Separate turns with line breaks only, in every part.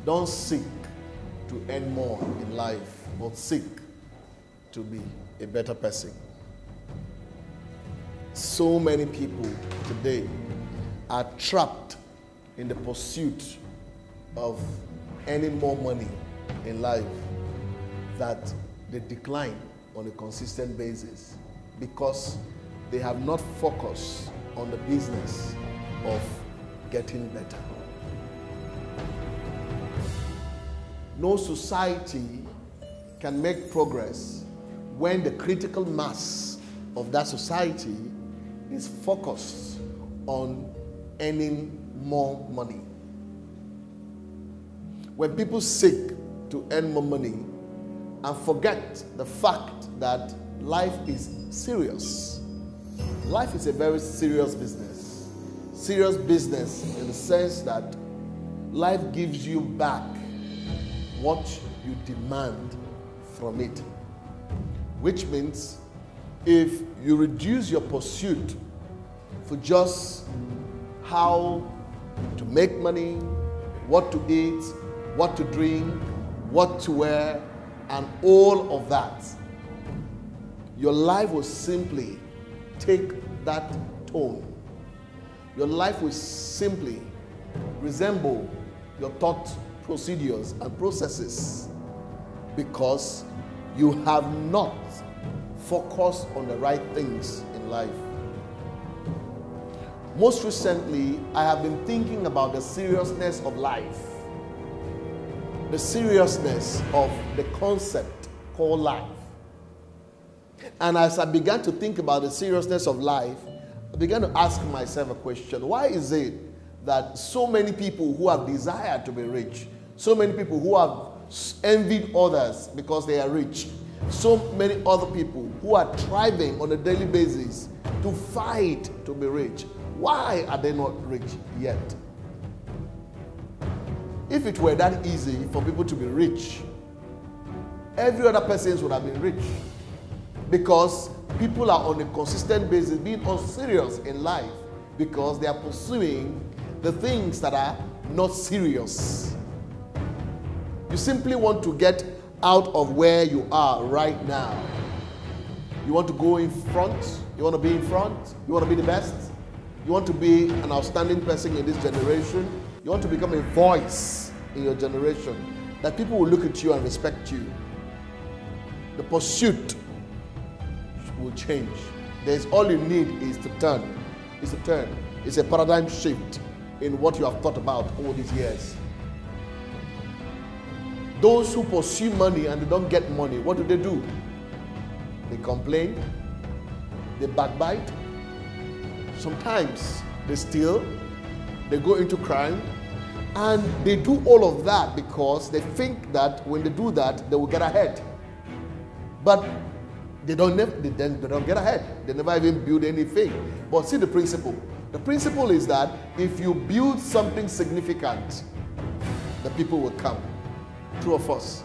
don't seek to earn more in life, but seek to be a better person. So many people today are trapped in the pursuit of earning more money in life that they decline on a consistent basis because they have not focused on the business of getting better. No society can make progress when the critical mass of that society is focused on earning more money. When people seek to earn more money and forget the fact that life is serious. Life is a very serious business. Serious business in the sense that life gives you back what you demand from it. Which means if you reduce your pursuit for just how to make money, what to eat, what to drink, what to wear, and all of that, your life will simply take that tone. Your life will simply resemble your thought procedures and processes because you have not focused on the right things in life. Most recently, I have been thinking about the seriousness of life, the seriousness of the concept called life. And as I began to think about the seriousness of life, I began to ask myself a question. Why is it that so many people who have desired to be rich, so many people who have envied others because they are rich, so many other people who are thriving on a daily basis to fight to be rich, why are they not rich yet? If it were that easy for people to be rich, every other person would have been rich. Because people are on a consistent basis being unserious in life because they are pursuing the things that are not serious. You simply want to get out of where you are right now. You want to go in front. You want to be in front. You want to be the best. You want to be an outstanding person in this generation. You want to become a voice in your generation that people will look at you and respect you. The pursuit will change. There's all you need is to turn. It's a paradigm shift in what you have thought about all these years. Those who pursue money and they don't get money, what do? They complain, they backbite, sometimes they steal, they go into crime, and they do all of that because they think that when they do that, they will get ahead. But they don't get ahead. They never even build anything. But see the principle. The principle is that if you build something significant, the people will come. True or false?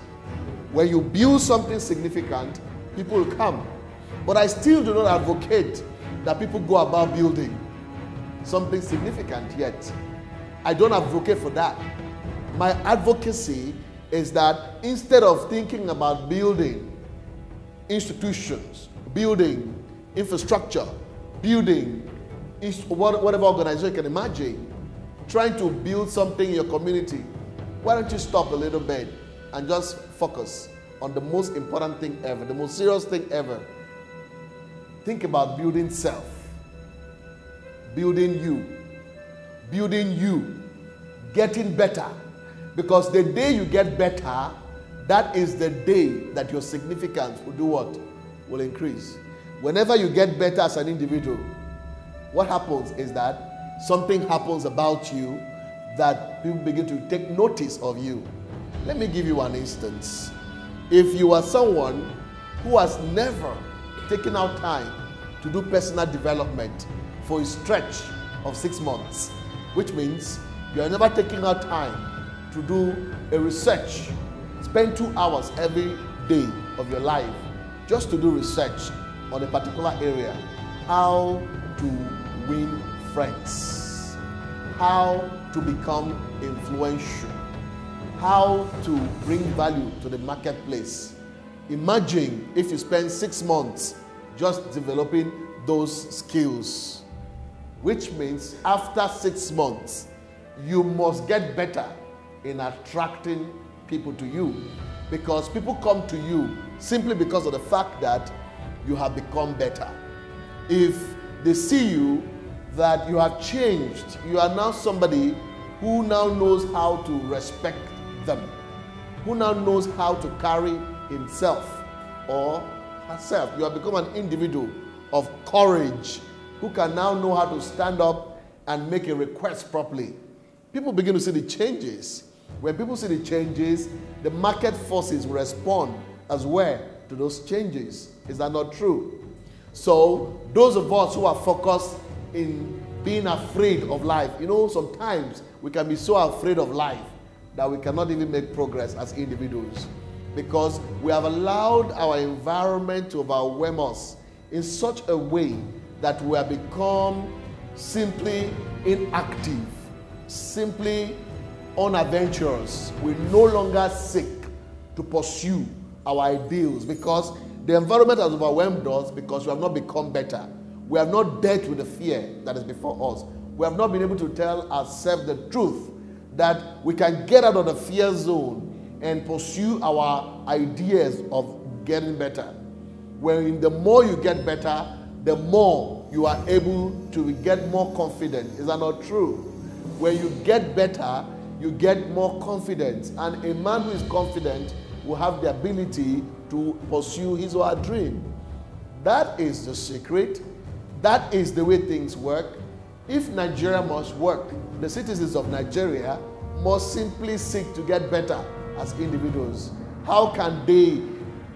When you build something significant, people will come. But I still do not advocate that people go about building something significant yet. I don't advocate for that. My advocacy is that instead of thinking about building institutions, building infrastructure, building whatever organization you can imagine, trying to build something in your community, why don't you stop a little bit and just focus on the most important thing ever, the most serious thing ever. Think about building self, building you, getting better. Because the day you get better, that is the day that your significance will do what? Will increase. Whenever you get better as an individual, what happens is that something happens about you that people begin to take notice of you. Let me give you an instance. If you are someone who has never taken out time to do personal development for a stretch of 6 months, which means you are never taking out time to do a research, spend 2 hours every day of your life just to do research on a particular area, how to win friends, how to become influential, how to bring value to the marketplace. Imagine if you spend 6 months just developing those skills, which means after 6 months, you must get better in attracting people to you, because people come to you simply because of the fact that you have become better. If they see you that you have changed, you are now somebody who now knows how to respect them, who now knows how to carry himself or herself. You have become an individual of courage who can now know how to stand up and make a request properly. People begin to see the changes. When people see the changes, the market forces will respond as well to those changes. Is that not true? So those of us who are focused in being afraid of life, you know, sometimes we can be so afraid of life that we cannot even make progress as individuals, because we have allowed our environment to overwhelm us in such a way that we have become simply inactive, simply unadventurous. We no longer seek to pursue our ideals because the environment has overwhelmed us, because we have not become better. We have not dealt with the fear that is before us. We have not been able to tell ourselves the truth that we can get out of the fear zone and pursue our ideas of getting better. When the more you get better, the more you are able to get more confident. Is that not true? When you get better, you get more confidence. And a man who is confident will have the ability to pursue his or her dream. That is the secret. That is the way things work. If Nigeria must work, the citizens of Nigeria must simply seek to get better as individuals. How can they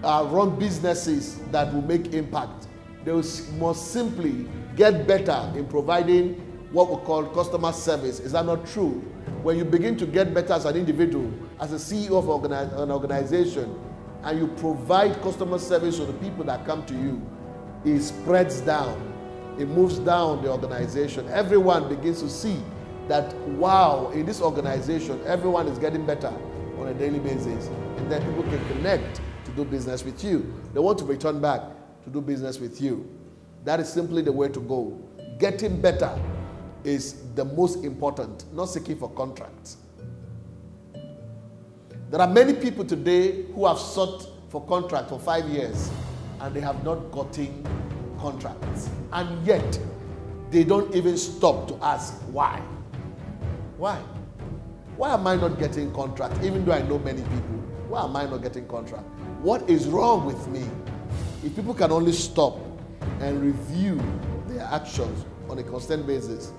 run businesses that will make impact? They must simply get better in providing what we call customer service. Is that not true? When you begin to get better as an individual, as a CEO of an organization, and you provide customer service to the people that come to you, it spreads down. It moves down the organization. Everyone begins to see that, wow, in this organization, everyone is getting better on a daily basis. And then people can connect to do business with you. They want to return back to do business with you. That is simply the way to go. Getting better is the most important, not seeking for contracts. There are many people today who have sought for contract for 5 years and they have not gotten contracts. And yet, they don't even stop to ask why. Why? Why am I not getting contract? Even though I know many people, why am I not getting contract? What is wrong with me? If people can only stop and review their actions on a constant basis,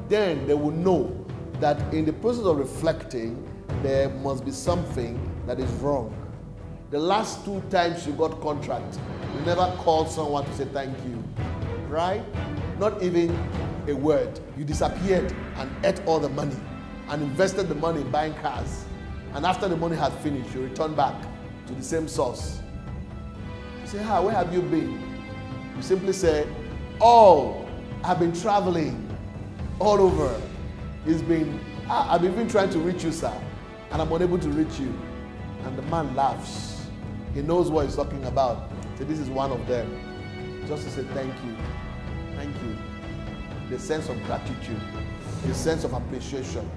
then they will know that in the process of reflecting, there must be something that is wrong. The last 2 times you got contract, you never called someone to say thank you, right? Not even a word. You disappeared and ate all the money and invested the money in buying cars. And after the money had finished, you return back to the same source. You say, where have you been? You simply say, oh, I've been traveling all over. I've been trying to reach you, sir, and I'm unable to reach you. And the man laughs. He knows what he's talking about. So this is one of them. Just to say thank you. Thank you. The sense of gratitude, the sense of appreciation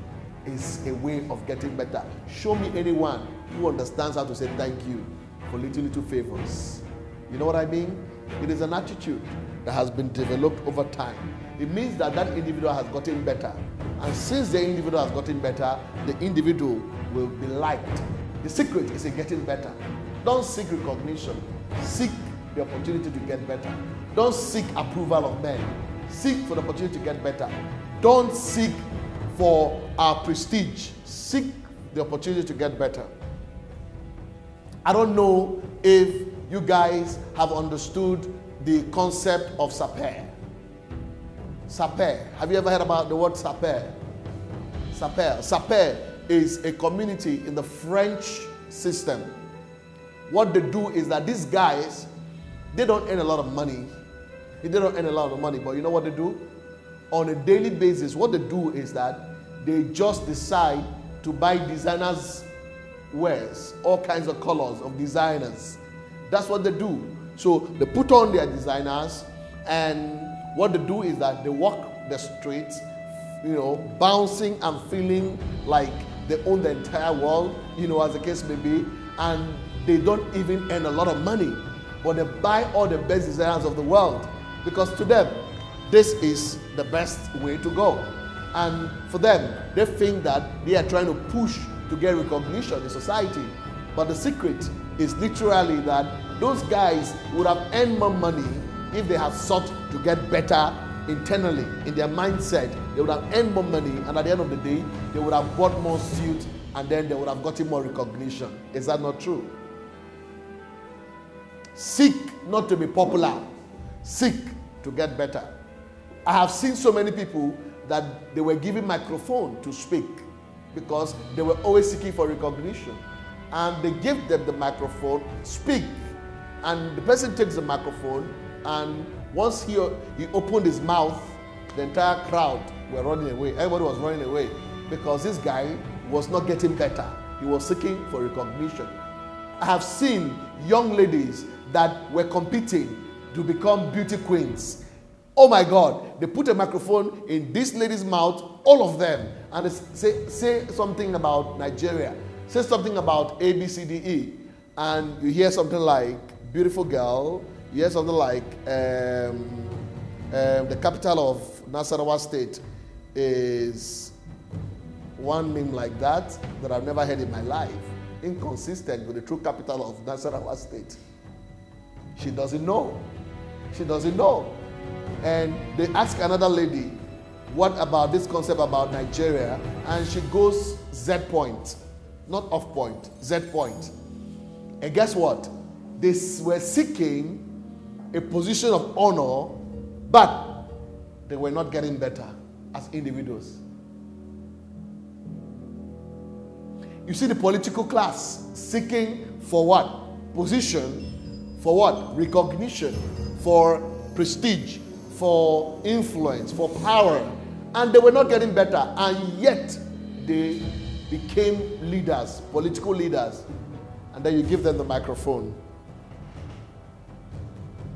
is a way of getting better. Show me anyone who understands how to say thank you for little favors. You know what I mean? It is an attitude that has been developed over time. It means that that individual has gotten better. And since the individual has gotten better, the individual will be liked. The secret is in getting better. Don't seek recognition. Seek the opportunity to get better. Don't seek approval of men. Seek for the opportunity to get better. Don't seek for our prestige. Seek the opportunity to get better. I don't know if you guys have understood the concept of saper. Saper. Have you ever heard about the word saper? Saper. Saper is a community in the French system. What they do is that these guys, they don't earn a lot of money. They don't earn a lot of money, but you know what they do? On a daily basis, what they do is that they just decide to buy designers wears, all kinds of colors of designers. That's what they do. So they put on their designers, and what they do is that they walk the streets, bouncing and feeling like they own the entire world, as the case may be, and they don't even earn a lot of money, but they buy all the best designers of the world, because to them, this is the best way to go. And for them, they think that they are trying to push to get recognition in society. But the secret is literally that those guys would have earned more money if they had sought to get better internally in their mindset. They would have earned more money, and at the end of the day, they would have bought more suits, and then they would have gotten more recognition. Is that not true? Seek not to be popular. Seek to get better. I have seen so many people that they were given microphone to speak because they were always seeking for recognition. And they give them the microphone, speak, and the person takes the microphone, and once he opened his mouth, the entire crowd were running away. Everybody was running away because this guy was not getting better. He was seeking for recognition. I have seen young ladies that were competing to become beauty queens. Oh my God, they put a microphone in this lady's mouth, all of them, and they say something about Nigeria, say something about A, B, C, D, E, and you hear something like beautiful girl, you hear something like the capital of Nasarawa State is one name like that I've never heard in my life, inconsistent with the true capital of Nasarawa State. She doesn't know. She doesn't know. And they ask another lady, what about this concept about Nigeria? And she goes Z point, not off point, Z point. And guess what? They were seeking a position of honor, but they were not getting better as individuals. You see the political class seeking for what? Position, for what? Recognition, for prestige, for influence, for power, and they were not getting better, and yet they became leaders, political leaders, and then you give them the microphone,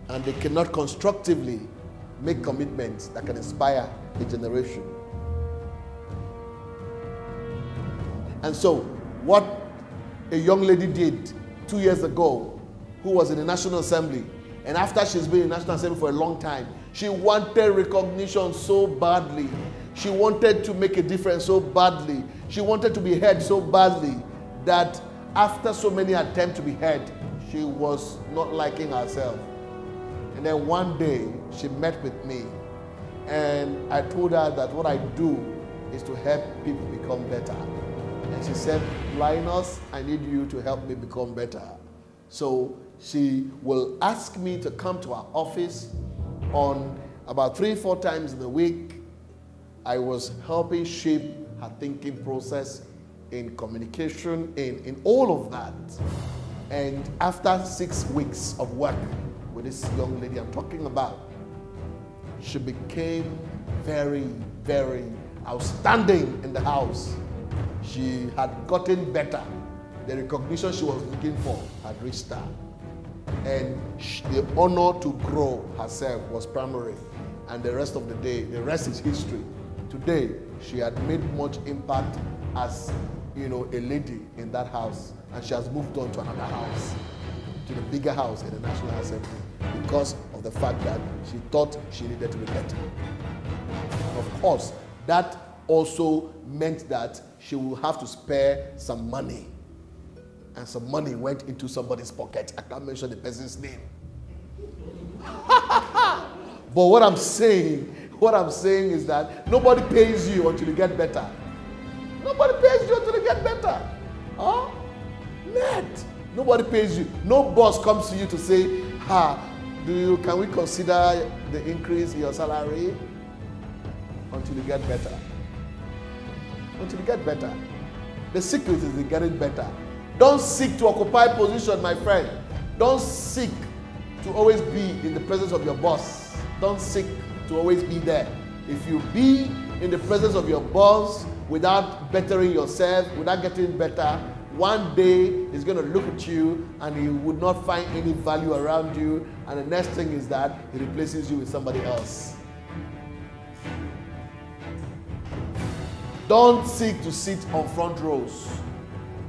and they cannot constructively make commitments that can inspire a generation. And so, what a young lady did 2 years ago, who was in the National Assembly, and after she's been in the National Assembly for a long time, she wanted recognition so badly. She wanted to make a difference so badly. She wanted to be heard so badly that after so many attempts to be heard, she was not liking herself. And then one day, she met with me, and I told her that what I do is to help people become better. And she said, Linus, I need you to help me become better. So she will ask me to come to her office on about 3-4 times in a week. I was helping shape her thinking process in communication, in all of that. And after 6 weeks of work with this young lady I'm talking about, she became very, very outstanding in the house. She had gotten better. The recognition she was looking for had reached her. And the honor to grow herself was primary. And the rest of the day, the rest is history. Today, she had made much impact as, a lady in that house. And she has moved on to another house, to the bigger house in the National Assembly, because of the fact that she thought she needed to be better. Of course, that also meant that she will have to spare some money. And some money went into somebody's pocket. I can't mention the person's name. But what I'm saying is that nobody pays you until you get better. Nobody pays you until you get better. Huh? Net. Nobody pays you. No boss comes to you to say, can we consider the increase in your salary? Until you get better. Until you get better. The secret is in getting better. Don't seek to occupy position, my friend. Don't seek to always be in the presence of your boss. Don't seek to always be there. If you be in the presence of your boss without bettering yourself, without getting better, One day he's going to look at you and he would not find any value around you, and the next thing is that he replaces you with somebody else. Don't seek to sit on front rows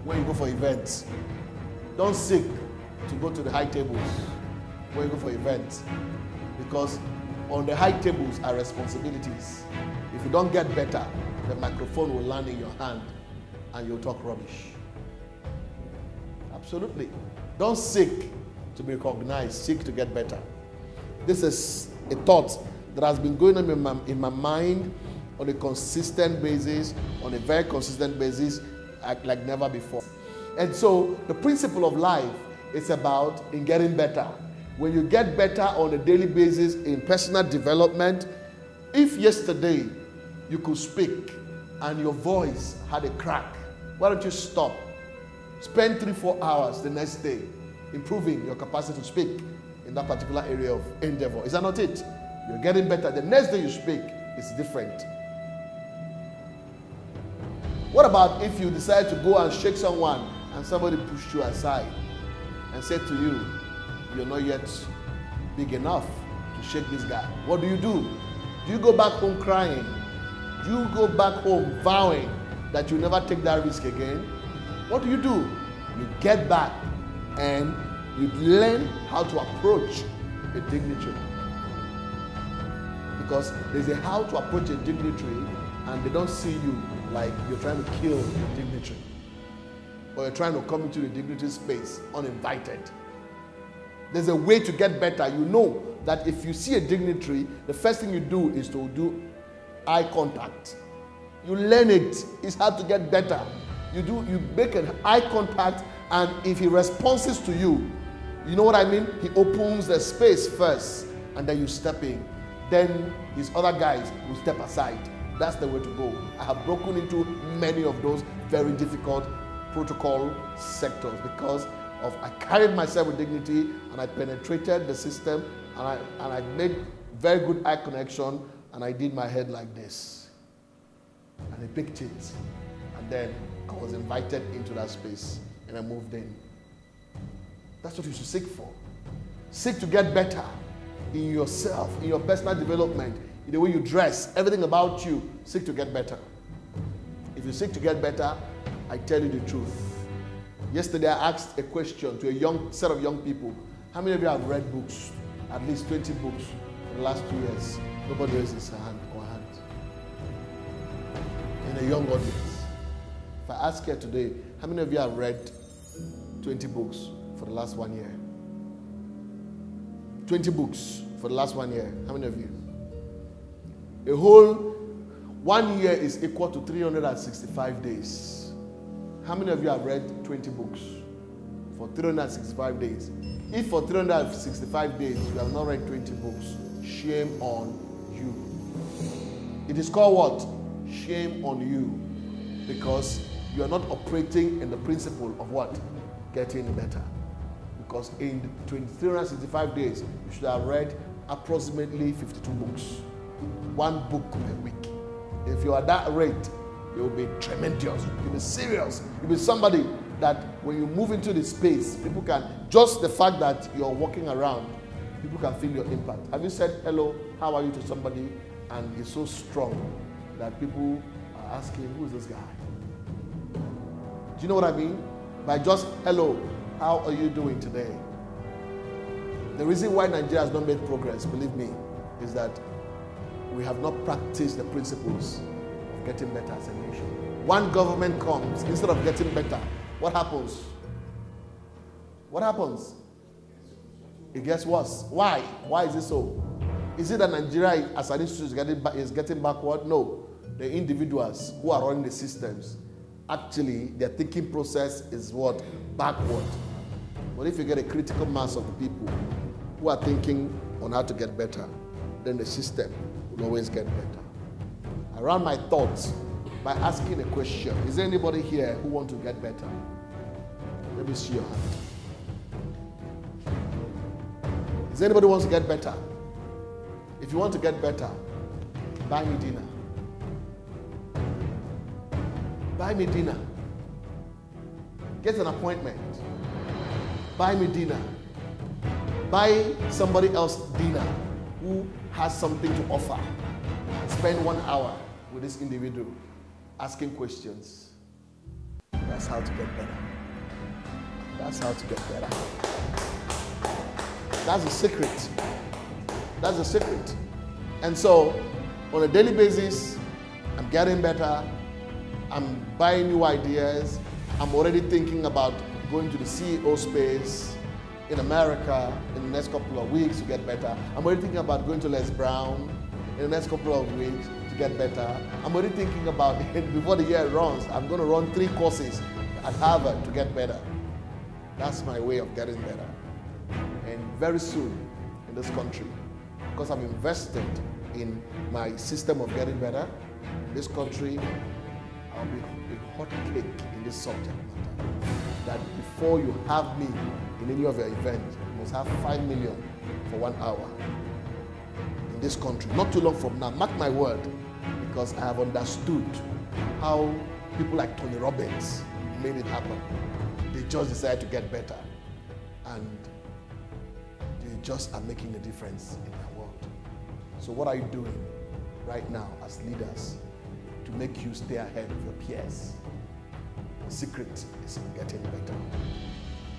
when you go for events. Don't seek to go to the high tables when you go for events, because on the high tables are responsibilities. If you don't get better, the microphone will land in your hand and you'll talk rubbish. Absolutely. Don't seek to be recognized, seek to get better. This is a thought that has been going on in my mind on a consistent basis, on a very consistent basis, like never before. And so the principle of life is about in getting better. When you get better on a daily basis in personal development, if yesterday you could speak and your voice had a crack, why don't you stop? Spend 3-4 hours the next day improving your capacity to speak in that particular area of endeavor. Is that not it? You're getting better. The next day you speak, it's different. What about if you decide to go and shake someone and somebody pushed you aside and said to you, you're not yet big enough to shake this guy? What do? Do you go back home crying? Do you go back home vowing that you never take that risk again? What do? You get back and you learn how to approach a dignitary. Because there's a how to approach a dignitary, and they don't see you like you're trying to kill the dignitary, or you're trying to come into the dignitary space uninvited. There's a way to get better. You know that if you see a dignitary, the first thing you do is to do eye contact. You learn it. It's hard to get better. You make an eye contact, and if he responds to you, you know what I mean? He opens the space first, and then you step in. Then his other guys will step aside. That's the way to go. I have broken into many of those very difficult protocol sectors because I carried myself with dignity, and I penetrated the system, and I made very good eye connection, and I did my head like this, and I picked it, and then I was invited into that space, and I moved in. That's what you should seek for. Seek to get better in yourself, in your personal development, in the way you dress, everything about you. Seek to get better. If you seek to get better, I tell you the truth. Yesterday I asked a question to a young set of young people. How many of you have read books? At least 20 books in the last 2 years. Nobody raised his hand or hand. In a young audience. If I ask here today, how many of you have read 20 books for the last 1 year? 20 books for the last 1 year. How many of you? A whole 1 year is equal to 365 days. How many of you have read 20 books for 365 days? If for 365 days you have not read 20 books, shame on you. It is called what? Shame on you. Because you are not operating in the principle of what? Getting better. Because in 365 days, you should have read approximately 52 books. 1 book a week. If you are that rate, it will be tremendous. You'll be serious. You'll be somebody that when you move into the space, people can, just the fact that you're walking around, people can feel your impact. Have you said hello, how are you to somebody, and it's so strong that people are asking, who is this guy? Do you know what I mean? By just hello, how are you doing today? The reason why Nigeria has not made progress, believe me, is that we have not practiced the principles of getting better as a nation. One government comes, instead of getting better, what happens? What happens? It gets worse. Why? Why is it so? Is it that Nigeria as an institution is getting backward? No. The individuals who are running the systems, actually their thinking process is what? Backward. But if you get a critical mass of people who are thinking on how to get better, then the system will always get better. I ran my thoughts by asking a question. Is there anybody here who wants to get better? Let me see your hand. Is there anybody who wants to get better? If you want to get better, buy me dinner. Buy me dinner. Get an appointment. Buy me dinner. Buy somebody else dinner who has something to offer. Spend 1 hour with this individual asking questions. That's how to get better. That's how to get better. That's the secret. That's the secret. And so, on a daily basis, I'm getting better. I'm buying new ideas. I'm already thinking about going to the CEO space in America in the next couple of weeks to get better. I'm already thinking about going to Les Brown in the next couple of weeks to get better. I'm already thinking about, before the year runs, I'm going to run 3 courses at Harvard to get better. That's my way of getting better. And very soon in this country, because I've invested in my system of getting better, in this country, I'll be a hot cake in this subject matter. That before you have me in any of your events, you must have 5 million for 1 hour in this country. Not too long from now, mark my word, because I have understood how people like Tony Robbins made it happen. They just decided to get better, and they just are making a difference in their world. So what are you doing right now as leaders to make you stay ahead of your peers? The secret is in getting better.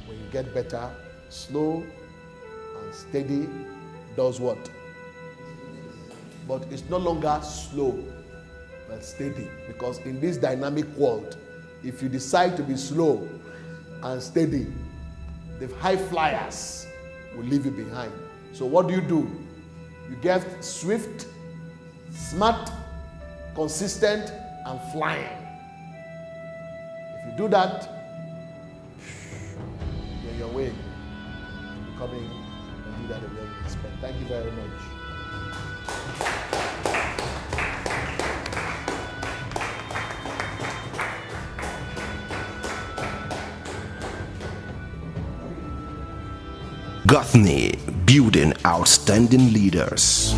When you get better, slow and steady does what? But it's no longer slow, but steady. Because in this dynamic world, if you decide to be slow and steady, the high flyers will leave you behind. So what do? You get swift, smart, consistent, and flying. If you do that, you're on your way to becoming a leader that we expect. Thank you very much.
GOTNI, building outstanding leaders.